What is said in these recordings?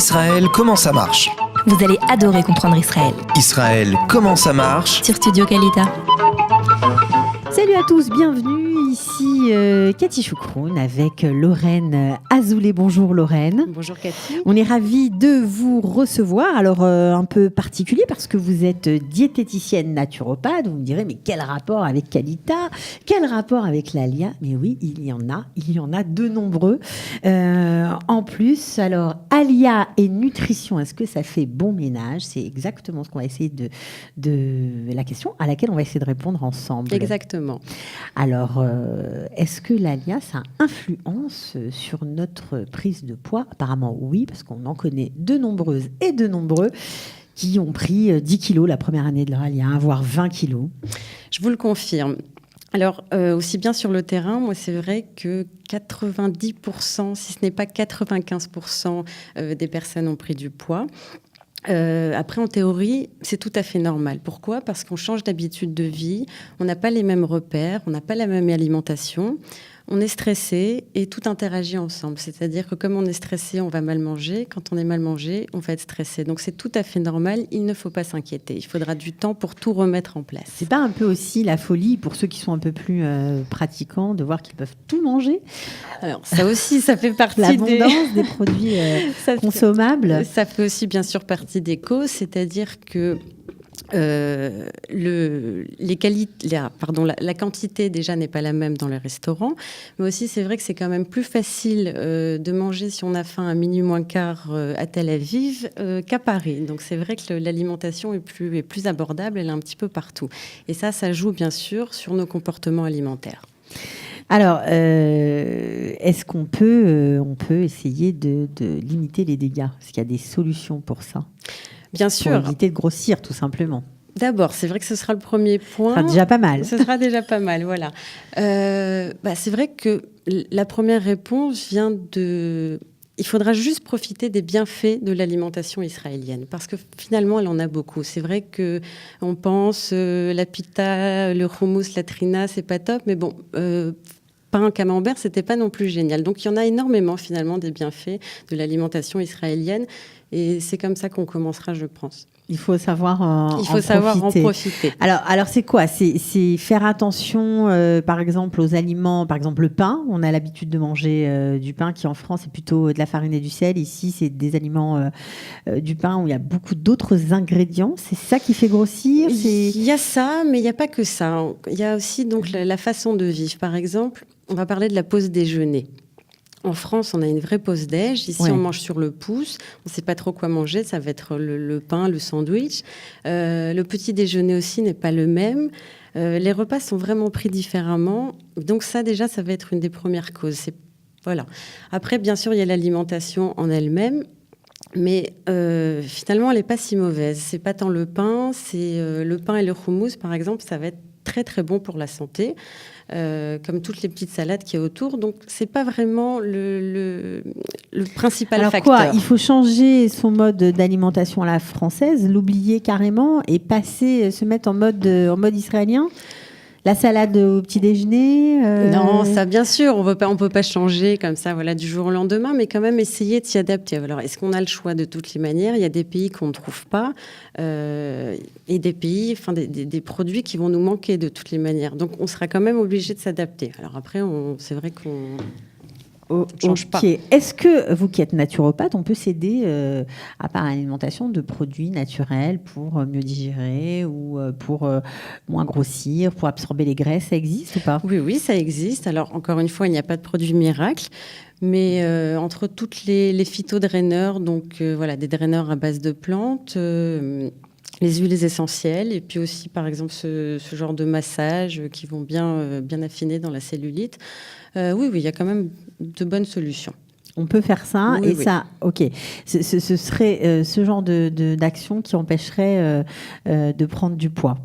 Israël, comment ça marche? Vous allez adorer comprendre Israël. Israël, comment ça marche? Sur Studio Kalita. Salut à tous, bienvenue, ici Cathy Choukroun avec Lorraine Azoulay. Bonjour Lorraine. Bonjour Cathy. On est ravis de vous recevoir, alors un peu particulier parce que vous êtes diététicienne naturopathe. Vous me direz, mais quel rapport avec Kalita? Quel rapport avec l'Alia? Mais oui, il y en a de nombreux. En plus, alors Alia et nutrition, est-ce que ça fait bon ménage? C'est exactement ce qu'on va essayer de la question à laquelle on va essayer de répondre ensemble. Exactement. Alors, est-ce que l'Alia, ça influence sur notre prise de poids? Apparemment oui, parce qu'on en connaît de nombreuses et de nombreux qui ont pris 10 kilos la première année de leur Alia, voire 20 kilos. Je vous le confirme. Alors, aussi bien sur le terrain, moi, c'est vrai que 90%, si ce n'est pas 95% des personnes ont pris du poids. Après, en théorie, c'est tout à fait normal. Pourquoi ? Parce qu'on change d'habitude de vie, on n'a pas les mêmes repères, on n'a pas la même alimentation, on est stressé et tout interagit ensemble. C'est-à-dire que comme on est stressé, on va mal manger. Quand on est mal mangé, on va être stressé. Donc c'est tout à fait normal, il ne faut pas s'inquiéter. Il faudra du temps pour tout remettre en place. C'est pas un peu aussi la folie pour ceux qui sont un peu plus pratiquants de voir qu'ils peuvent tout manger? Alors ça aussi, ça fait partie l'abondance des produits consommables. Ça fait aussi bien sûr partie des causes, c'est-à-dire que la quantité déjà n'est pas la même dans les restaurants, mais aussi c'est vrai que c'est quand même plus facile de manger si on a faim à minuit moins quart à Tel Aviv qu'à Paris. Donc c'est vrai que l'alimentation est plus abordable, elle est un petit peu partout. Et ça joue bien sûr sur nos comportements alimentaires. Alors, est-ce qu'on peut essayer de limiter les dégâts? Est-ce qu'il y a des solutions pour ça? Bien sûr. Pour éviter de grossir, tout simplement. D'abord, c'est vrai que ce sera le premier point. Ce sera déjà pas mal. Ce sera déjà pas mal, voilà. C'est vrai que la première réponse vient de... Il faudra juste profiter des bienfaits de l'alimentation israélienne, parce que finalement, elle en a beaucoup. C'est vrai qu'on pense la pita, le hummus, la trina, c'est pas top, mais bon... pain camembert, c'était pas non plus génial. Donc, il y en a énormément, finalement, des bienfaits de l'alimentation israélienne. Et c'est comme ça qu'on commencera, je pense. Il faut savoir en profiter. Alors c'est quoi? C'est faire attention, par exemple, aux aliments, par exemple le pain. On a l'habitude de manger du pain qui, en France, est plutôt de la farine et du sel. Ici, c'est des aliments du pain où il y a beaucoup d'autres ingrédients. C'est ça qui fait grossir? Il y a ça, mais il n'y a pas que ça. Il y a aussi donc la façon de vivre. Par exemple, on va parler de la pause déjeuner. En France, on a une vraie pause déj. Ici, on mange sur le pouce. On ne sait pas trop quoi manger. Ça va être le pain, le sandwich. Le petit déjeuner aussi n'est pas le même. Les repas sont vraiment pris différemment. Donc ça, déjà, ça va être une des premières causes. Voilà. Après, bien sûr, il y a l'alimentation en elle-même. Mais finalement, elle n'est pas si mauvaise. C'est pas tant le pain. C'est le pain et le houmous, par exemple. Ça va être très, très bon pour la santé. Comme toutes les petites salades qu'il y a autour. Donc, c'est pas vraiment le principal facteur. Alors quoi, il faut changer son mode d'alimentation à la française, l'oublier carrément et se mettre en mode israélien? La salade au petit déjeuner Non, ça bien sûr, on peut pas changer comme ça, voilà, du jour au lendemain, mais quand même essayer de s'y adapter. Alors, est-ce qu'on a le choix de toutes les manières? Il y a des pays qu'on ne trouve pas et des pays, enfin des produits qui vont nous manquer de toutes les manières. Donc, on sera quand même obligé de s'adapter. Alors après, c'est vrai qu'on change pas. Est-ce que vous qui êtes naturopathe, on peut s'aider à part l'alimentation de produits naturels pour mieux digérer ou pour moins grossir, pour absorber les graisses? Ça existe ou pas? Oui, ça existe. Alors encore une fois, il n'y a pas de produit miracle. Mais entre toutes les phytodraineurs, donc voilà, des draineurs à base de plantes, les huiles essentielles, et puis aussi par exemple ce genre de massage qui vont bien affiner dans la cellulite. Oui, il y a quand même de bonnes solutions. On peut faire ça, oui, et ça, ok. Ce serait ce genre d'action qui empêcherait de prendre du poids?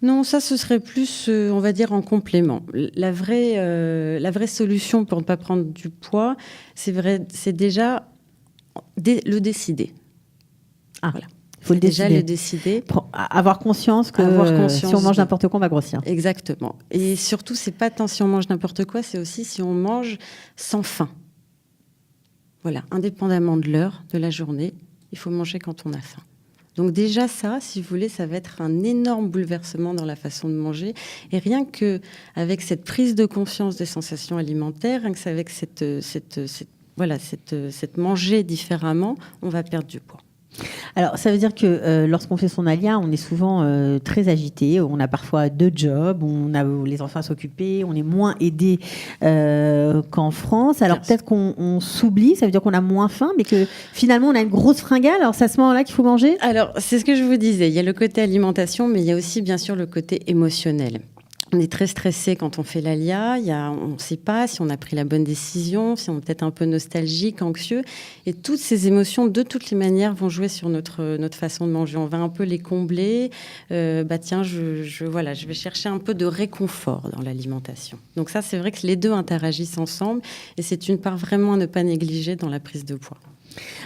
Non, ça, ce serait plus, on va dire, en complément. La vraie solution pour ne pas prendre du poids, c'est déjà le décider. Ah, voilà. Il faut déjà le décider. Avoir conscience que si on mange n'importe quoi, on va grossir. Exactement. Et surtout, c'est pas tant si on mange n'importe quoi, c'est aussi si on mange sans faim. Voilà, indépendamment de l'heure, de la journée, il faut manger quand on a faim. Donc déjà ça, si vous voulez, ça va être un énorme bouleversement dans la façon de manger. Et rien qu'avec cette prise de conscience des sensations alimentaires, rien que avec cette manger différemment, on va perdre du poids. Alors, ça veut dire que lorsqu'on fait son alia, on est souvent très agité. On a parfois 2 jobs, on a les enfants à s'occuper, on est moins aidé qu'en France. Alors, peut-être qu'on s'oublie, ça veut dire qu'on a moins faim, mais que finalement, on a une grosse fringale. Alors, c'est à ce moment-là qu'il faut manger ? Alors, c'est ce que je vous disais. Il y a le côté alimentation, mais il y a aussi, bien sûr, le côté émotionnel. On est très stressé quand on fait l'ALIA. On ne sait pas si on a pris la bonne décision, si on est peut-être un peu nostalgique, anxieux. Et toutes ces émotions, de toutes les manières, vont jouer sur notre façon de manger. On va un peu les combler. Je vais chercher un peu de réconfort dans l'alimentation. Donc ça, c'est vrai que les deux interagissent ensemble. Et c'est une part vraiment à ne pas négliger dans la prise de poids.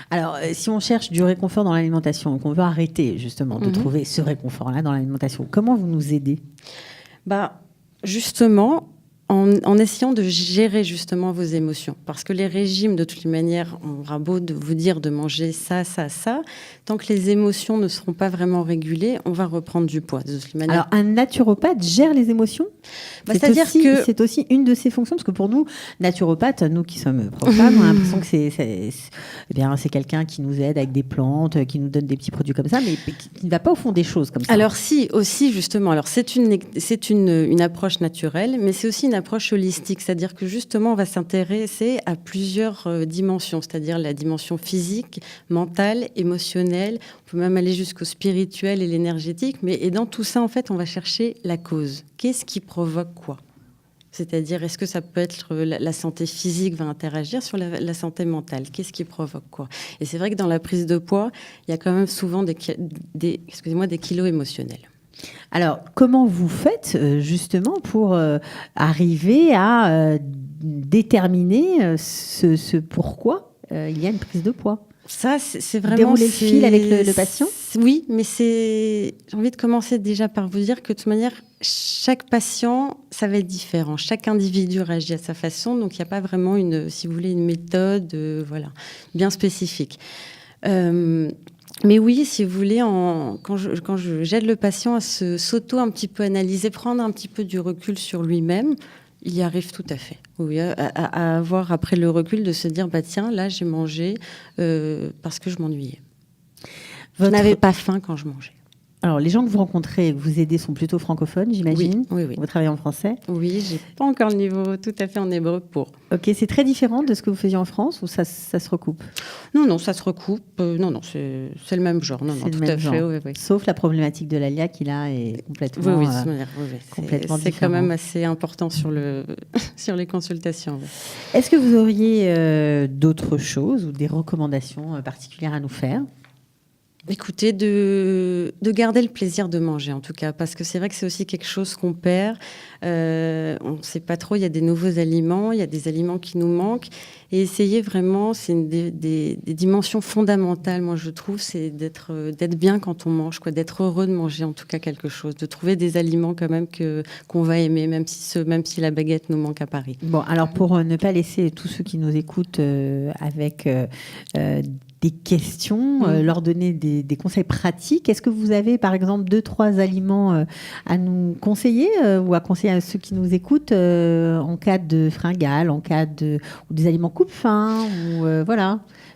Alors, si on cherche du réconfort dans l'alimentation, qu'on veut arrêter justement de trouver ce réconfort-là dans l'alimentation, comment vous nous aidez ? Justement, en essayant de gérer justement vos émotions. Parce que les régimes, de toutes les manières, on aura beau de vous dire de manger ça, ça, ça. Tant que les émotions ne seront pas vraiment régulées, on va reprendre du poids. De toutes les manières. Alors, un naturopathe gère les émotions ? C'est-à-dire que c'est aussi une de ses fonctions, parce que pour nous, naturopathes, nous qui sommes profs-femmes, on a l'impression que c'est quelqu'un qui nous aide avec des plantes, qui nous donne des petits produits comme ça, mais qui ne va pas au fond des choses comme ça. Alors si, aussi justement. Alors c'est une approche naturelle, mais c'est aussi une approche holistique, c'est-à-dire que justement on va s'intéresser à plusieurs dimensions, c'est-à-dire la dimension physique, mentale, émotionnelle. On peut même aller jusqu'au spirituel et l'énergétique, et dans tout ça en fait on va chercher la cause. Qu'est-ce qui provoque quoi ? C'est-à-dire, est-ce que ça peut être la santé physique va interagir sur la santé mentale ? Qu'est-ce qui provoque quoi ? Et c'est vrai que dans la prise de poids, il y a quand même souvent des kilos émotionnels. Alors, comment vous faites justement pour arriver à déterminer ce pourquoi il y a une prise de poids ? Ça, c'est vraiment... Dérouler le fil avec le patient ? Oui, mais j'ai envie de commencer déjà par vous dire que de toute manière, chaque patient, ça va être différent. Chaque individu réagit à sa façon, donc il n'y a pas vraiment une méthode bien spécifique. Mais oui, si vous voulez, quand j'aide le patient à s'auto un petit peu analyser, prendre un petit peu du recul sur lui-même, il y arrive tout à fait. Oui, à avoir après le recul de se dire, tiens, là j'ai mangé parce que je m'ennuyais. Je n'avais pas faim quand je mangeais. Alors, les gens que vous rencontrez et que vous aidez sont plutôt francophones, j'imagine. Oui. Vous travaillez en français ? Oui, j'ai pas encore le niveau tout à fait en hébreu pour. Ok, c'est très différent de ce que vous faisiez en France ou ça se recoupe ? Non, ça se recoupe. Non, c'est le même genre. Non, tout à fait. Oui. Sauf la problématique de l'ALIA qui là est complètement. Oui. Complètement c'est quand même assez important sur les consultations. Oui. Est-ce que vous auriez d'autres choses ou des recommandations particulières à nous faire ? Écoutez, de garder le plaisir de manger, en tout cas, parce que c'est vrai que c'est aussi quelque chose qu'on perd. On ne sait pas trop, il y a des nouveaux aliments, il y a des aliments qui nous manquent. Et essayer vraiment, c'est une des dimensions fondamentales, moi, je trouve, c'est d'être bien quand on mange, d'être heureux de manger, en tout cas, quelque chose, de trouver des aliments quand même qu'on va aimer, même si la baguette nous manque à Paris. Bon, alors pour ne pas laisser tous ceux qui nous écoutent avec des questions, leur donner des conseils pratiques. Est-ce que vous avez, par exemple, 2-3 aliments à nous conseiller ou à conseiller à ceux qui nous écoutent en cas de fringale, ou des aliments coupe-faim, ou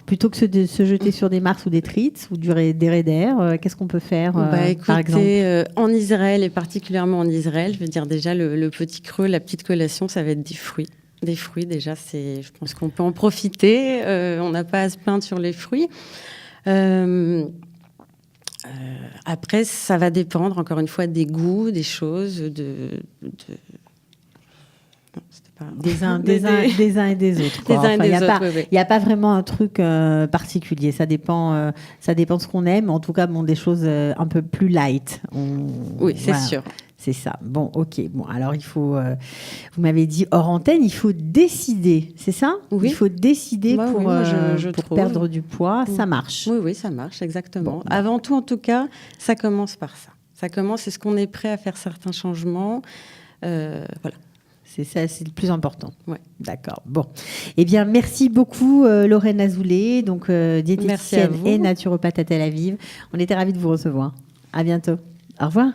plutôt que de se jeter sur des Mars ou des Tritz ou des Raider, qu'est-ce qu'on peut faire, par exemple en Israël, et particulièrement en Israël, je veux dire déjà le petit creux, la petite collation, ça va être des fruits. Des fruits, déjà, je pense qu'on peut en profiter. On n'a pas à se plaindre sur les fruits. Après, ça va dépendre, encore une fois, des goûts, des choses, des uns et des autres. Il n'y a pas vraiment un truc particulier. Ça dépend de ce qu'on aime. En tout cas, des choses un peu plus light. Oui, c'est sûr. C'est ça. Bon, ok. Bon, alors il faut. Vous m'avez dit hors antenne, il faut décider. C'est ça ? Oui. Il faut décider pour trouve. perdre du poids. Ça marche. Oui, ça marche, exactement. Bon. Avant tout, en tout cas, ça commence par ça. Ça commence, est-ce qu'on est prêt à faire certains changements ? Voilà. C'est ça, c'est le plus important. Ouais. D'accord. Bon. Eh bien, merci beaucoup, Lorraine Azoulay, donc Merci à diététicienne vous. et naturopathe à Tel Aviv. On était ravis de vous recevoir. À bientôt. Au revoir.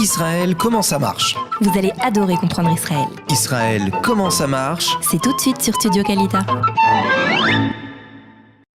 Israël, comment ça marche? Vous allez adorer comprendre Israël. Israël, comment ça marche? C'est tout de suite sur Studio Kalita.